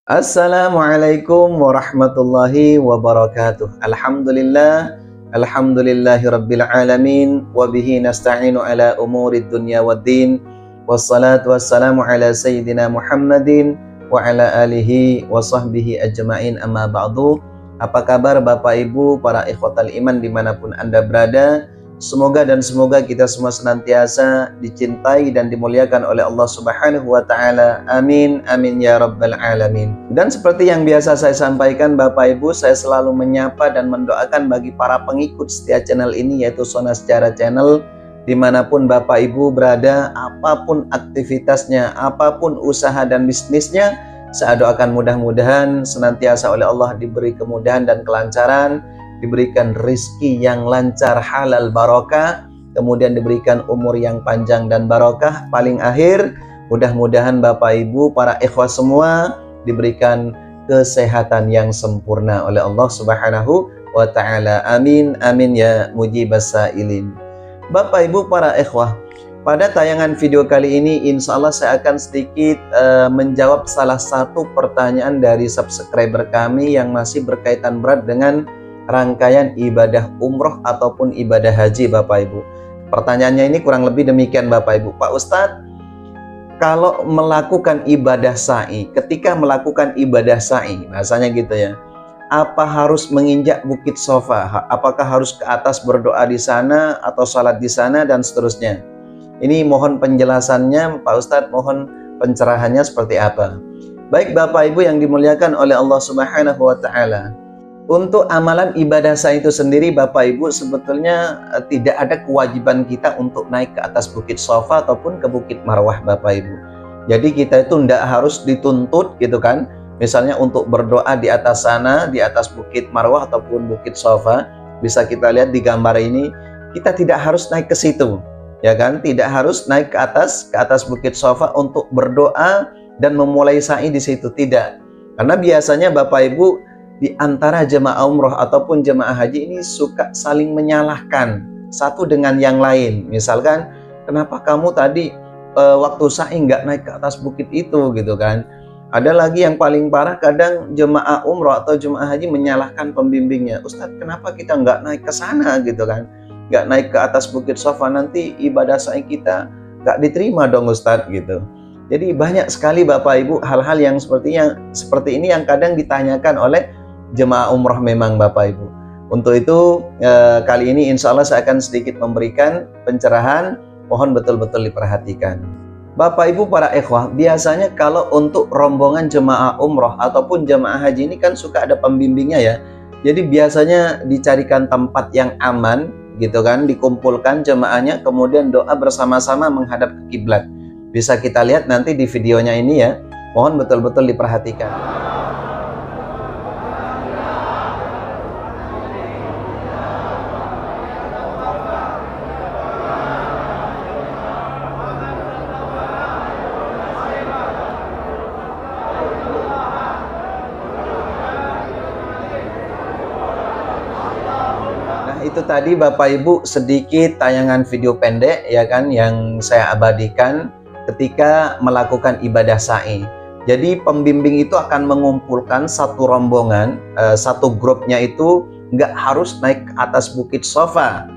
Assalamualaikum warahmatullahi wabarakatuh. Alhamdulillahi rabbil alamin. Wabihi nasta'inu ala umurid dunya waddin. Wassalatu wassalamu ala sayyidina Muhammadin wa ala alihi wa sahbihi ajma'in, amma ba'du. Apa kabar Bapak Ibu, para ikhwatal iman dimanapun Anda berada? Semoga kita semua senantiasa dicintai dan dimuliakan oleh Allah Subhanahu wa taala. Amin amin ya rabbal alamin. Dan seperti yang biasa saya sampaikan Bapak Ibu, saya selalu menyapa dan mendoakan bagi para pengikut setia channel ini, yaitu Sona Sejarah Channel, dimanapun Bapak Ibu berada, apapun aktivitasnya, apapun usaha dan bisnisnya, saya doakan mudah-mudahan senantiasa oleh Allah diberi kemudahan dan kelancaran, diberikan rizki yang lancar, halal, barokah, kemudian diberikan umur yang panjang dan barokah. Paling akhir, mudah-mudahan Bapak Ibu, para ikhwah semua diberikan kesehatan yang sempurna oleh Allah Subhanahu wa ta'ala. Amin, amin ya mujibas sa'ilin. Bapak Ibu, para ikhwah, pada tayangan video kali ini insya Allah saya akan sedikit menjawab salah satu pertanyaan dari subscriber kami yang masih berkaitan berat dengan rangkaian ibadah umroh ataupun ibadah haji Bapak Ibu. Pertanyaannya ini kurang lebih demikian Bapak Ibu. Pak Ustadz, kalau melakukan ibadah sa'i, ketika melakukan ibadah sa'i, bahasanya gitu ya, apa harus menginjak bukit Sofa? Apakah harus ke atas berdoa di sana atau salat di sana dan seterusnya? Ini mohon penjelasannya Pak Ustadz, mohon pencerahannya seperti apa. Baik Bapak Ibu yang dimuliakan oleh Allah Subhanahu wa ta'ala, untuk amalan ibadah sa'i itu sendiri Bapak Ibu, sebetulnya tidak ada kewajiban kita untuk naik ke atas bukit Sofa ataupun ke bukit Marwah Bapak Ibu. Jadi kita itu tidak harus dituntut gitu kan, misalnya untuk berdoa di atas sana, di atas bukit Marwah ataupun bukit Sofa. Bisa kita lihat di gambar ini, kita tidak harus naik ke situ, ya kan, tidak harus naik ke atas bukit Sofa untuk berdoa dan memulai sa'i di situ, tidak. Karena biasanya Bapak Ibu, di antara jemaah umroh ataupun jemaah haji ini suka saling menyalahkan satu dengan yang lain. Misalkan, kenapa kamu tadi waktu sa'i nggak naik ke atas bukit itu gitu kan. Ada lagi yang paling parah, kadang jemaah umroh atau jemaah haji menyalahkan pembimbingnya. Ustadz, kenapa kita nggak naik ke sana gitu kan, nggak naik ke atas bukit Sofa, nanti ibadah sa'i kita nggak diterima dong Ustadz gitu. Jadi banyak sekali Bapak Ibu hal-hal yang seperti ini yang kadang ditanyakan oleh jemaah umroh memang Bapak Ibu. Untuk itu kali ini insya Allah saya akan sedikit memberikan pencerahan, mohon betul-betul diperhatikan. Bapak Ibu para ikhwah, biasanya kalau untuk rombongan jemaah umroh ataupun jemaah haji ini kan suka ada pembimbingnya ya. Jadi biasanya dicarikan tempat yang aman gitu kan, dikumpulkan jemaahnya, kemudian doa bersama-sama menghadap ke kiblat. Bisa kita lihat nanti di videonya ini ya, mohon betul-betul diperhatikan. Itu tadi Bapak Ibu sedikit tayangan video pendek ya kan yang saya abadikan ketika melakukan ibadah sa'i. Jadi pembimbing itu akan mengumpulkan satu rombongan, satu grupnya itu nggak harus naik ke atas bukit Sofa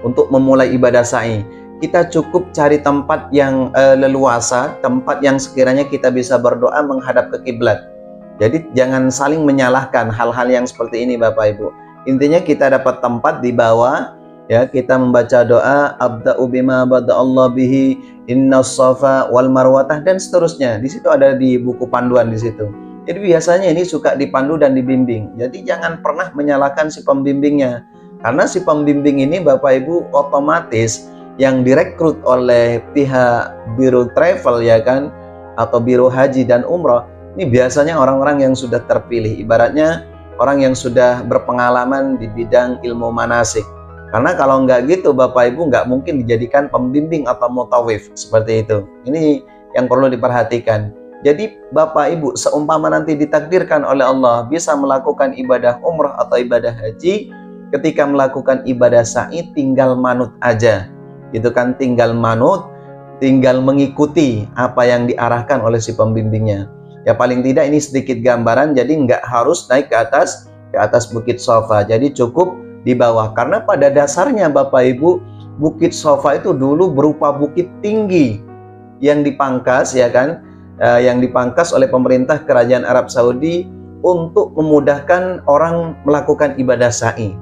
untuk memulai ibadah sa'i. Kita cukup cari tempat yang leluasa, tempat yang sekiranya kita bisa berdoa menghadap ke kiblat. Jadi jangan saling menyalahkan hal-hal yang seperti ini Bapak Ibu. Intinya kita dapat tempat di bawah ya, kita membaca doa abda'u bima bada'allah bihi innas safa wal marwatah dan seterusnya. Di situ ada di buku panduan di situ. Jadi biasanya ini suka dipandu dan dibimbing. Jadi jangan pernah menyalahkan si pembimbingnya. Karena si pembimbing ini Bapak Ibu otomatis yang direkrut oleh pihak biro travel ya kan, atau biro haji dan umroh. Ini biasanya orang-orang yang sudah terpilih, ibaratnya orang yang sudah berpengalaman di bidang ilmu manasik. Karena kalau nggak gitu Bapak Ibu nggak mungkin dijadikan pembimbing atau mutawif seperti itu. Ini yang perlu diperhatikan. Jadi Bapak Ibu seumpama nanti ditakdirkan oleh Allah bisa melakukan ibadah umroh atau ibadah haji, ketika melakukan ibadah sa'i tinggal manut aja. Gitu kan, tinggal manut, tinggal mengikuti apa yang diarahkan oleh si pembimbingnya. Ya paling tidak ini sedikit gambaran, jadi nggak harus naik ke atas Bukit Shafa. Jadi cukup di bawah. Karena pada dasarnya Bapak Ibu, Bukit Shafa itu dulu berupa bukit tinggi yang dipangkas, ya kan, yang dipangkas oleh pemerintah Kerajaan Arab Saudi untuk memudahkan orang melakukan ibadah sa'i.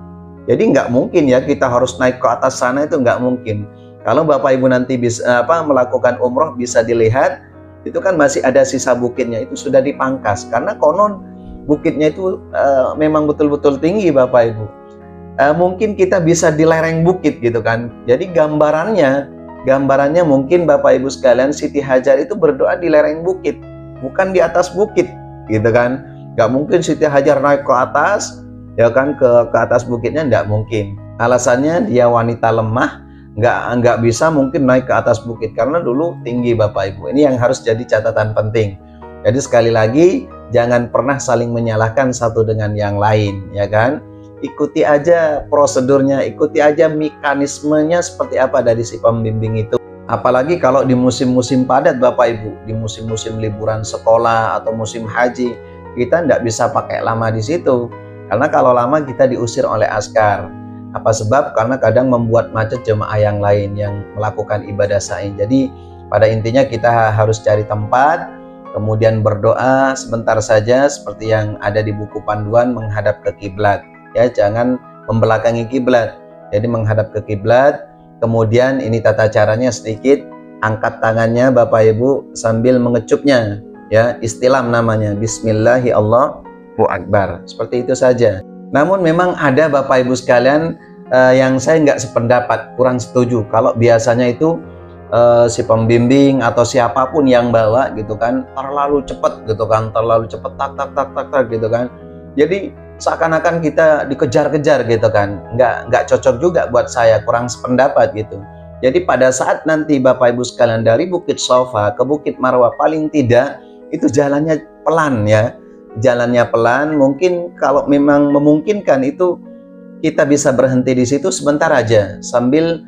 Jadi nggak mungkin ya kita harus naik ke atas sana, itu nggak mungkin. Kalau Bapak Ibu nanti bisa melakukan umroh, bisa dilihat itu kan masih ada sisa bukitnya, itu sudah dipangkas karena konon bukitnya itu memang betul-betul tinggi Bapak Ibu. Mungkin kita bisa di lereng bukit gitu kan. Jadi gambarannya mungkin Bapak Ibu sekalian, Siti Hajar itu berdoa di lereng bukit, bukan di atas bukit gitu kan. Nggak mungkin Siti Hajar naik ke atas, ya kan, ke atas bukitnya, nggak mungkin. Alasannya dia wanita lemah, nggak bisa mungkin naik ke atas bukit karena dulu tinggi Bapak Ibu. Ini yang harus jadi catatan penting. Jadi sekali lagi, jangan pernah saling menyalahkan satu dengan yang lain, ya kan. Ikuti aja prosedurnya, ikuti aja mekanismenya seperti apa dari si pembimbing itu. Apalagi kalau di musim-musim padat Bapak Ibu, di musim-musim liburan sekolah atau musim haji, kita nggak bisa pakai lama di situ. Karena kalau lama kita diusir oleh askar. Apa sebab? Karena kadang membuat macet jemaah yang lain yang melakukan ibadah sa'i. Jadi pada intinya kita harus cari tempat, kemudian berdoa sebentar saja seperti yang ada di buku panduan, menghadap ke kiblat. Ya, jangan membelakangi kiblat. Jadi menghadap ke kiblat. Kemudian ini tata caranya sedikit, angkat tangannya Bapak Ibu sambil mengecupnya. Ya, istilam namanya, Bismillahi Allahu Akbar. Seperti itu saja. Namun memang ada Bapak Ibu sekalian yang saya nggak sependapat, kurang setuju. Kalau biasanya itu si pembimbing atau siapapun yang bawa gitu kan, terlalu cepat gitu kan, terlalu cepat tak gitu kan. Jadi seakan-akan kita dikejar-kejar gitu kan. Nggak cocok juga buat saya, kurang sependapat gitu. Jadi pada saat nanti Bapak Ibu sekalian dari Bukit Shafa ke Bukit Marwah, paling tidak itu jalannya pelan ya. Jalannya pelan, mungkin kalau memang memungkinkan itu kita bisa berhenti di situ sebentar aja sambil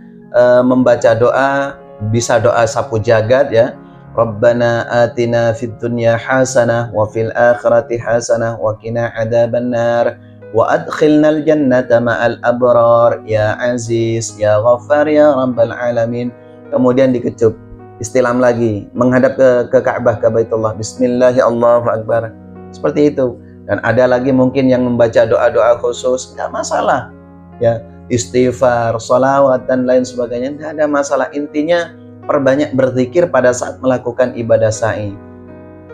membaca doa, bisa doa sapu jagat ya. Rabbana atina fid dunya hasanah wa fil akhirati hasanah wa qina adzabannar wa adkhilnal jannata ma'al abrar ya aziz ya ghaffar ya rabbal alamin. Kemudian dikecup, istilam lagi, menghadap ke Ka'bah, ke Baitullah, Bismillahi Allahu Akbar. Seperti itu. Dan ada lagi mungkin yang membaca doa-doa khusus, nggak masalah ya, istighfar, sholawat dan lain sebagainya, nggak ada masalah. Intinya perbanyak berzikir pada saat melakukan ibadah sa'i.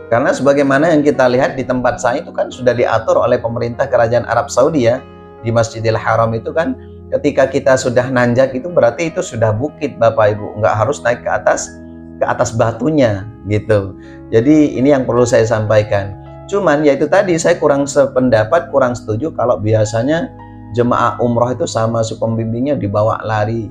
Karena sebagaimana yang kita lihat di tempat sa'i itu kan sudah diatur oleh pemerintah Kerajaan Arab Saudi ya. Di Masjidil Haram itu kan ketika kita sudah nanjak itu berarti itu sudah bukit Bapak Ibu, nggak harus naik ke atas batunya gitu. Jadi ini yang perlu saya sampaikan. Cuman ya itu tadi, saya kurang sependapat, kurang setuju kalau biasanya jemaah umroh itu sama si pembimbingnya dibawa lari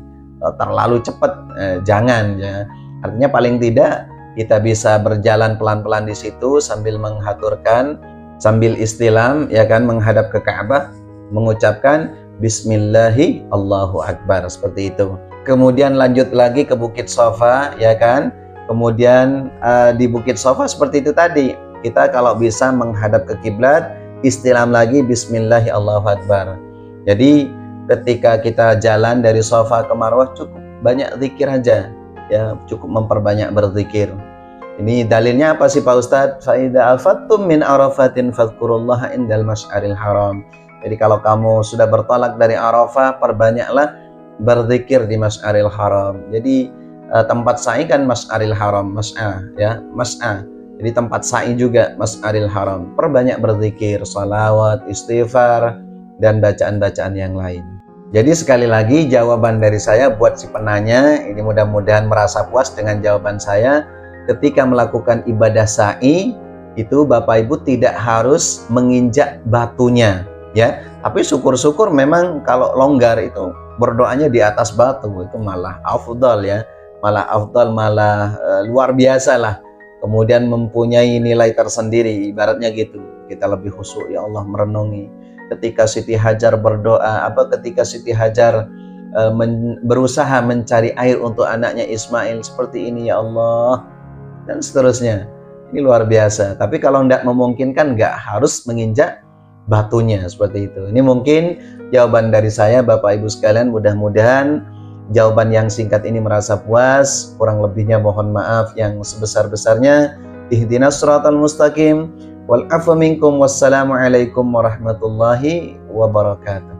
terlalu cepat. Jangan ya. Artinya paling tidak kita bisa berjalan pelan-pelan di situ sambil menghaturkan, sambil istilam ya kan, menghadap ke Ka'bah, mengucapkan Bismillahi Allahu Akbar, seperti itu. Kemudian lanjut lagi ke Bukit Shafa ya kan. Kemudian di Bukit Shafa seperti itu tadi, kita kalau bisa menghadap ke kiblat, istilam lagi Bismillahi Allahu Akbar. Jadi ketika kita jalan dari Shafa ke Marwah cukup banyak zikir aja ya, cukup memperbanyak berzikir. Ini dalilnya apa sih Pak Ustadz? Fa'idha afattum min arafatin fadhkurullaha indal masy'aril haram. Jadi kalau kamu sudah bertolak dari Arafah, perbanyaklah berzikir di Masy'aril Haram. Jadi tempat sa'i kan Masy'aril Haram, mas'a ya, mas'a. Jadi tempat sa'i juga Masy'aril Haram. Perbanyak berzikir, salawat, istighfar, dan bacaan-bacaan yang lain. Jadi sekali lagi jawaban dari saya buat si penanya, ini mudah-mudahan merasa puas dengan jawaban saya. Ketika melakukan ibadah sa'i, itu Bapak Ibu tidak harus menginjak batunya ya. Tapi syukur-syukur memang kalau longgar itu berdoanya di atas batu, itu malah afdal ya. Malah afdal, malah luar biasa lah. Kemudian mempunyai nilai tersendiri, ibaratnya gitu. Kita lebih khusyuk ya Allah merenungi. Ketika Siti Hajar berdoa, ketika Siti Hajar berusaha mencari air untuk anaknya Ismail, seperti ini ya Allah, dan seterusnya. Ini luar biasa. Tapi kalau tidak memungkinkan, nggak harus menginjak batunya seperti itu. Ini mungkin jawaban dari saya, Bapak Ibu sekalian. Mudah-mudahan jawaban yang singkat ini merasa puas. Kurang lebihnya mohon maaf yang sebesar-besarnya. Ihdinas siratal mustaqim. Wal afu minkum. Wassalamualaikum warahmatullahi wabarakatuh.